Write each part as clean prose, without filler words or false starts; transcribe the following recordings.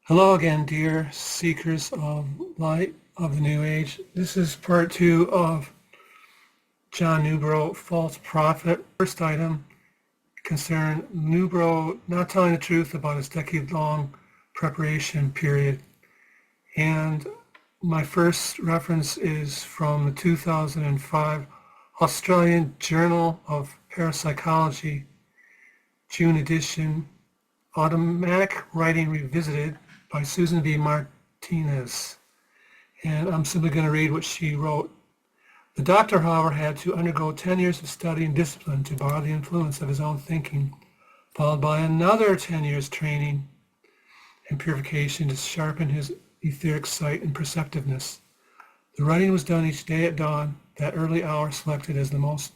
Hello again, dear seekers of light of the New Age. This is part 2 of John Newbrough, False Prophet. First item concerned Newbrough not telling the truth about his decade-long preparation period. And my first reference is from the 2005 Australian Journal of Parapsychology, June edition, Automatic Writing Revisited, by Susan B. Martinez. And I'm simply going to read what she wrote. The doctor, however, had to undergo 10 years of study and discipline to bar the influence of his own thinking, followed by another 10 years training and purification to sharpen his etheric sight and perceptiveness. The writing was done each day at dawn, that early hour selected as the most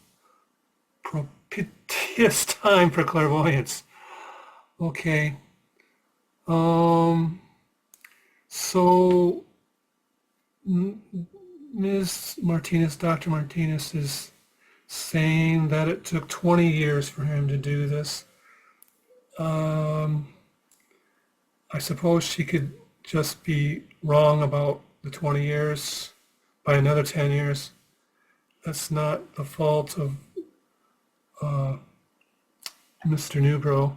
propitious time for clairvoyance. Okay. So Ms. Martinez, Dr. Martinez is saying that it took 20 years for him to do this. I suppose she could just be wrong about the 20 years by another 10 years. That's not the fault of Mr. Newbrough.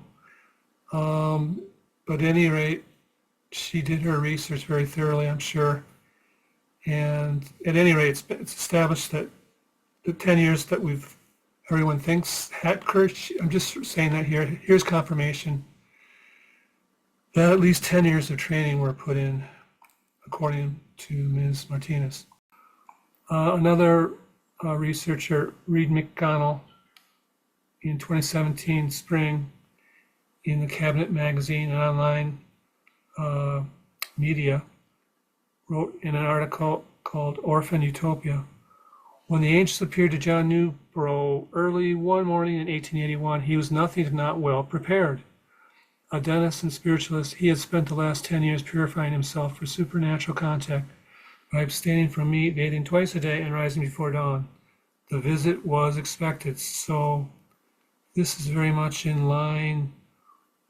But at any rate, she did her research very thoroughly, I'm sure. And at any rate, it's established that the 10 years that everyone thinks had occurred, I'm just saying that here. Here's confirmation that at least 10 years of training were put in, according to Ms. Martinez. Another researcher, Reed McConnell, in 2017 spring, in the Cabinet magazine and online media, wrote in an article called Orphan Utopia. When the angels appeared to John Newbrough early one morning in 1881, he was nothing if not well prepared. A dentist and spiritualist, he had spent the last 10 years purifying himself for supernatural contact by abstaining from meat, bathing twice a day, and rising before dawn. The visit was expected, so this is very much in line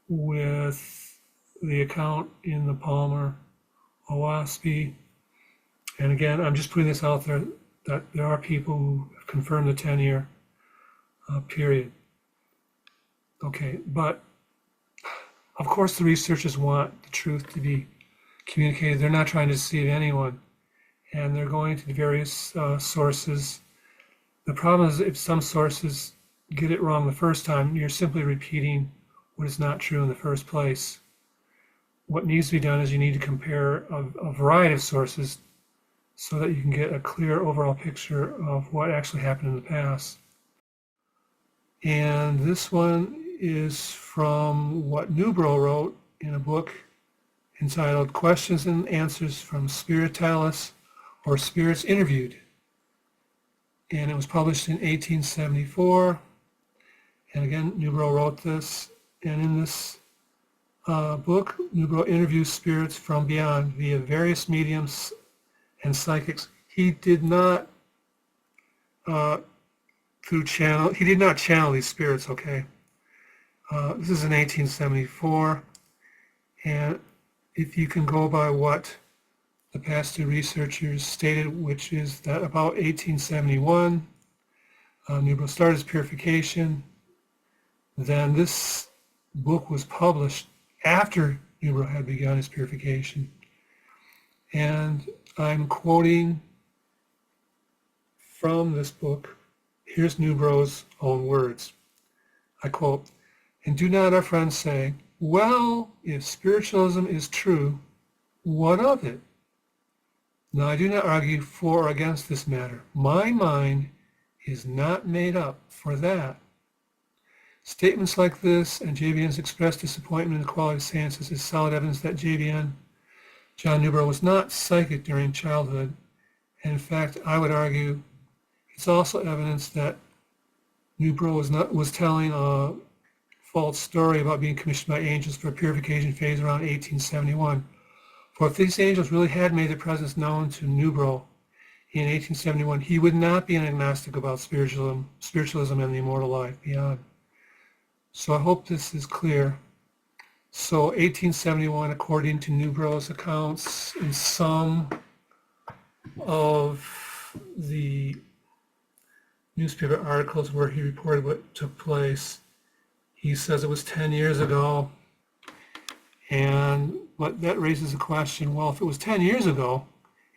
with the account in the post-Oahspe. And again, I'm just putting this out there that there are people who have confirmed the 10-year period. Okay, but of course the researchers want the truth to be communicated. They're not trying to deceive anyone. And they're going to various sources. The problem is if some sources get it wrong the first time, you're simply repeating what is not true in the first place. What needs to be done is you need to compare a variety of sources so that you can get a clear overall picture of what actually happened in the past. And this one is from what Newbrough wrote in a book entitled Questions and Answers from Spiritualists or Spirits Interviewed. And it was published in 1874. And again, Newbrough wrote this. And in this book, Newbrough interviews spirits from beyond via various mediums and psychics. He did not channel these spirits, okay? This is in 1874. And if you can go by what the past two researchers stated, which is that about 1871, Newbrough started his purification. Then this book was published after Newbrough had begun his purification. And I'm quoting from this book. Here's Newbrough's own words. I quote, "And do not our friends say, well, if spiritualism is true, what of it? Now I do not argue for or against this matter. My mind is not made up for that. Statements like this and JBN's expressed disappointment in the quality of seances is solid evidence that JBN, John Newbrough, was not psychic during childhood. And in fact, I would argue it's also evidence that Newbrough was telling a false story about being commissioned by angels for a purification phase around 1871. For if these angels really had made their presence known to Newbrough in 1871, he would not be an agnostic about spiritualism and the immortal life beyond. So I hope this is clear. So 1871, according to Newbrough's accounts, in some of the newspaper articles where he reported what took place, he says it was 10 years ago. But that raises a question, well, if it was 10 years ago,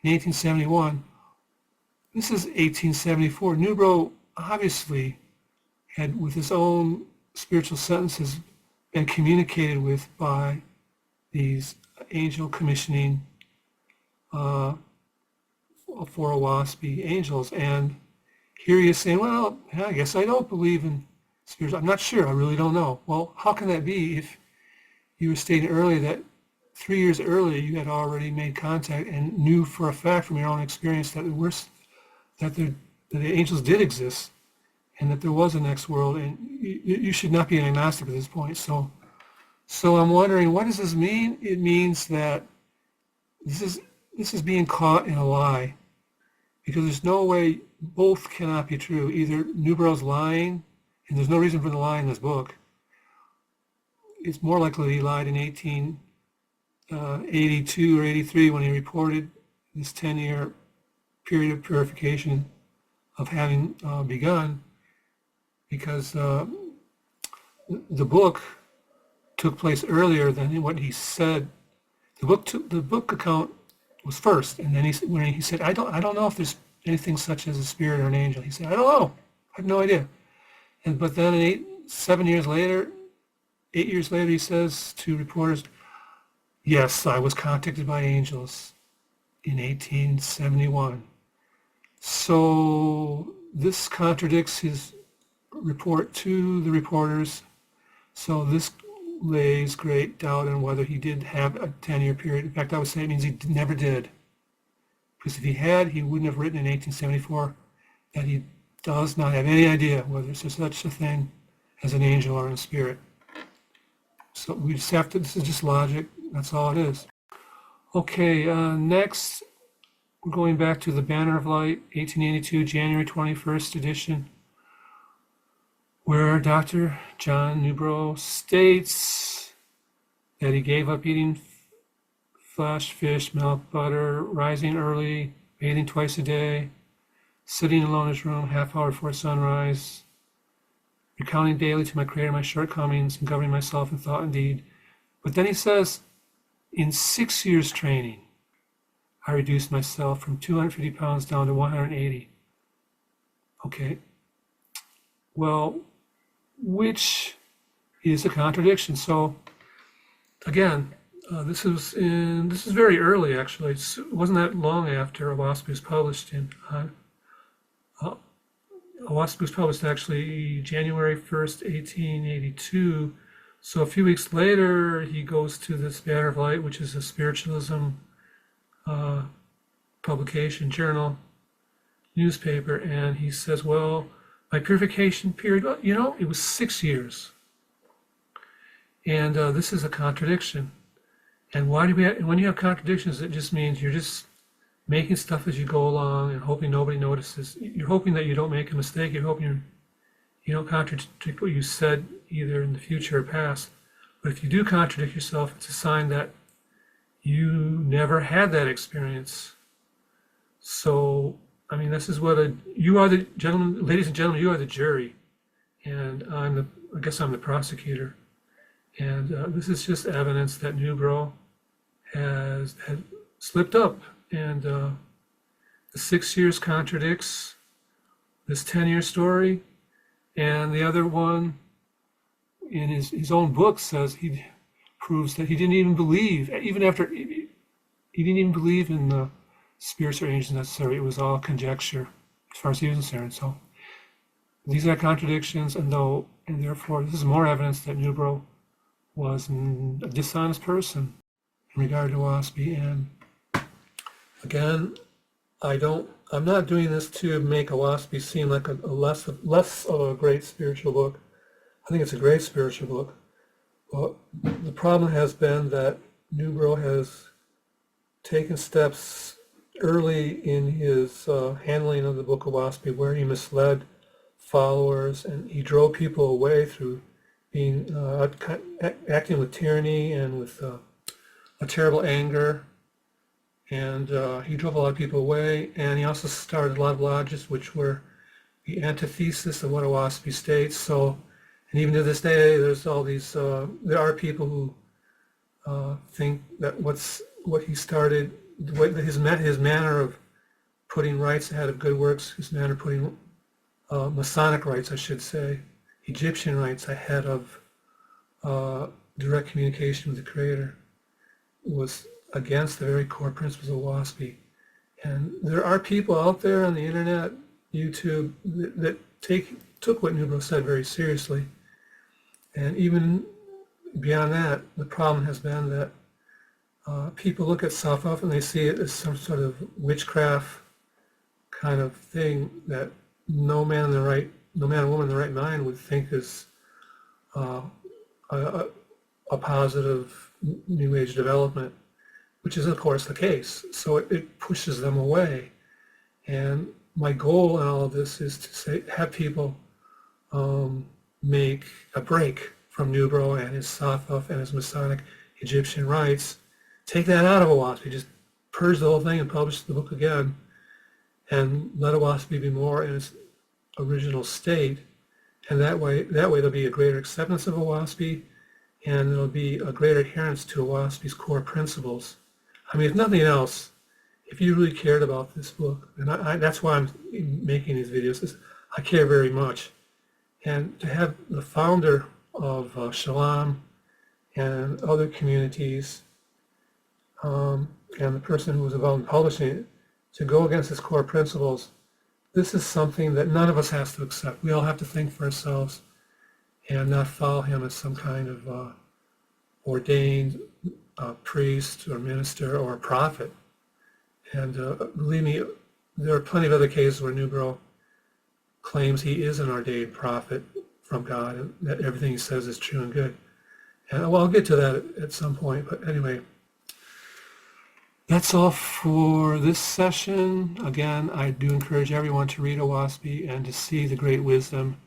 in 1871, this is 1874. Newbrough obviously had, with his own spiritual sentences, been communicated with by these angel commissioning for Oahspe angels. And here he is saying, well, I guess I don't believe in spirits. I'm not sure. I really don't know. Well, how can that be if you were stating earlier that 3 years earlier you had already made contact and knew for a fact from your own experience that the angels did exist and that there was a next world, and you should not be an agnostic at this point. So I'm wondering, what does this mean? It means that this is being caught in a lie, because there's no way both cannot be true. Either Newbrough's lying, and there's no reason for the lie in this book. It's more likely he lied in 1882 or 83 when he reported this 10-year period of purification of having begun, because the book took place earlier than what he said. The book account was first, and then when he said, I don't know if there's anything such as a spirit or an angel. He said, I don't know. I have no idea. But then 8 years later, he says to reporters, yes, I was contacted by angels in 1871. So this contradicts his report to the reporters. So this lays great doubt on whether he did have a 10-year period. In fact, I would say it means he never did. Because if he had, he wouldn't have written in 1874 that he does not have any idea whether there's such a thing as an angel or a spirit. So we just have to, this is just logic, that's all it is. Okay, next we're going back to the Banner of Light, 1882, January 21st edition, where Dr. John Newbrough states that he gave up eating flesh, fish, milk, butter, rising early, bathing twice a day, sitting alone in his room half hour before sunrise, recounting daily to my Creator my shortcomings and governing myself in thought and deed. But then he says, in 6 years training, I reduced myself from 250 pounds down to 180. Okay. Well, which is a contradiction. So again, this is very early, actually. It wasn't that long after Oahspe was published. Oahspe was published actually January 1st, 1882. So a few weeks later, he goes to this Banner of Light, which is a spiritualism publication, journal, newspaper, and he says, well, my purification period, well, it was 6 years. And this is a contradiction. And when you have contradictions, it just means you're just making stuff as you go along and hoping nobody notices. You're hoping that you don't make a mistake. You're hoping you don't contradict what you said either in the future or past. But if you do contradict yourself, it's a sign that you never had that experience. So, I mean, this is what you are the gentlemen, ladies and gentlemen, you are the jury, and I guess I'm the prosecutor. And this is just evidence that Newbrough had slipped up, and the 6 years contradicts this 10-year story, and the other one in his own book says he proves that he didn't even believe, even after he didn't even believe in the spirits or angels necessary. It was all conjecture as far as he was concerned. So these are contradictions, and therefore this is more evidence that Newbrough was a dishonest person in regard to Oahspe. And again, I'm not doing this to make Oahspe seem like a less of a great spiritual book. I think it's a great spiritual book. But the problem has been that Newbrough has taken steps early in his handling of the Book of Oahspe where he misled followers and he drove people away through being acting with tyranny and with a terrible anger, and he drove a lot of people away. And he also started a lot of lodges which were the antithesis of what Oahspe states. So, and even to this day, there's all these. There are people who think that what he started, his manner of putting rights ahead of good works, his manner of putting Masonic rights, I should say, Egyptian rights ahead of direct communication with the Creator, was against the very core principles of Oahspe. And there are people out there on the internet, YouTube, that took what Newbrough said very seriously. And even beyond that, the problem has been that people look at Saphah and they see it as some sort of witchcraft kind of thing that no man or woman in the right mind would think is a positive New Age development, which is of course the case. So it pushes them away. And my goal in all of this is to have people make a break from Newbrough and his Saphah and his Masonic Egyptian rites. Take that out of Oahspe, just purge the whole thing and publish the book again, and let Oahspe be more in its original state. And that way there'll be a greater acceptance of Oahspe, and there'll be a greater adherence to Oahspe's core principles. I mean, if nothing else, if you really cared about this book, and that's why I'm making these videos, is I care very much. And to have the founder of Shalam and other communities, and the person who was involved in publishing it, to go against his core principles, this is something that none of us has to accept. We all have to think for ourselves and not follow him as some kind of ordained priest or minister or prophet. And believe me, there are plenty of other cases where Newbrough claims he is an ordained prophet from God and that everything he says is true and good. And well, I'll get to that at some point, but anyway. That's all for this session. Again, I do encourage everyone to read Oahspe and to see the great wisdom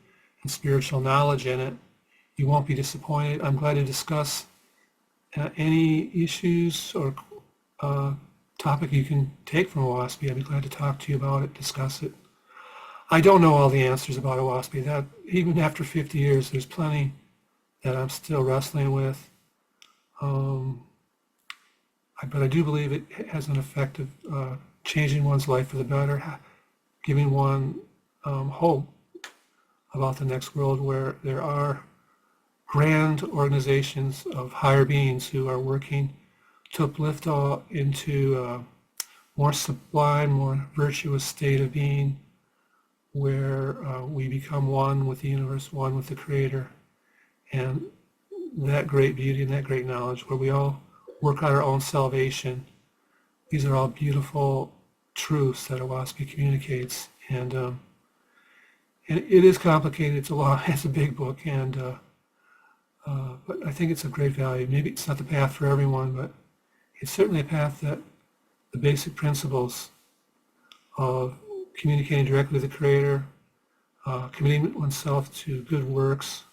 and spiritual knowledge in it. You won't be disappointed. I'm glad to discuss any issues or topic you can take from Oahspe. I'd be glad to talk to you about it, discuss it. I don't know all the answers about Oahspe. That even after 50 years, there's plenty that I'm still wrestling with. But I do believe it has an effect of changing one's life for the better, giving one hope about the next world where there are grand organizations of higher beings who are working to uplift all into a more sublime, more virtuous state of being where we become one with the universe, one with the Creator, and that great beauty and that great knowledge where we all work out our own salvation. These are all beautiful truths that Oahspe communicates, and it is complicated. It's a big book, and but I think it's of great value. Maybe it's not the path for everyone, but it's certainly a path that the basic principles of communicating directly with the Creator, committing oneself to good works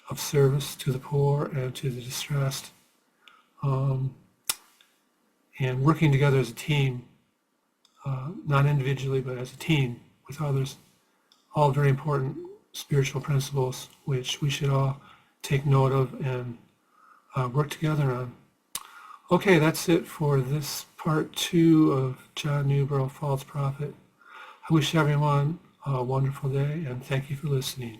of service to the poor and to the distressed, and working together as a team, not individually, but as a team with others, all very important spiritual principles which we should all take note of and work together on. Okay, that's it for this part 2 of John Newbrough, False Prophet. I wish everyone a wonderful day, and thank you for listening.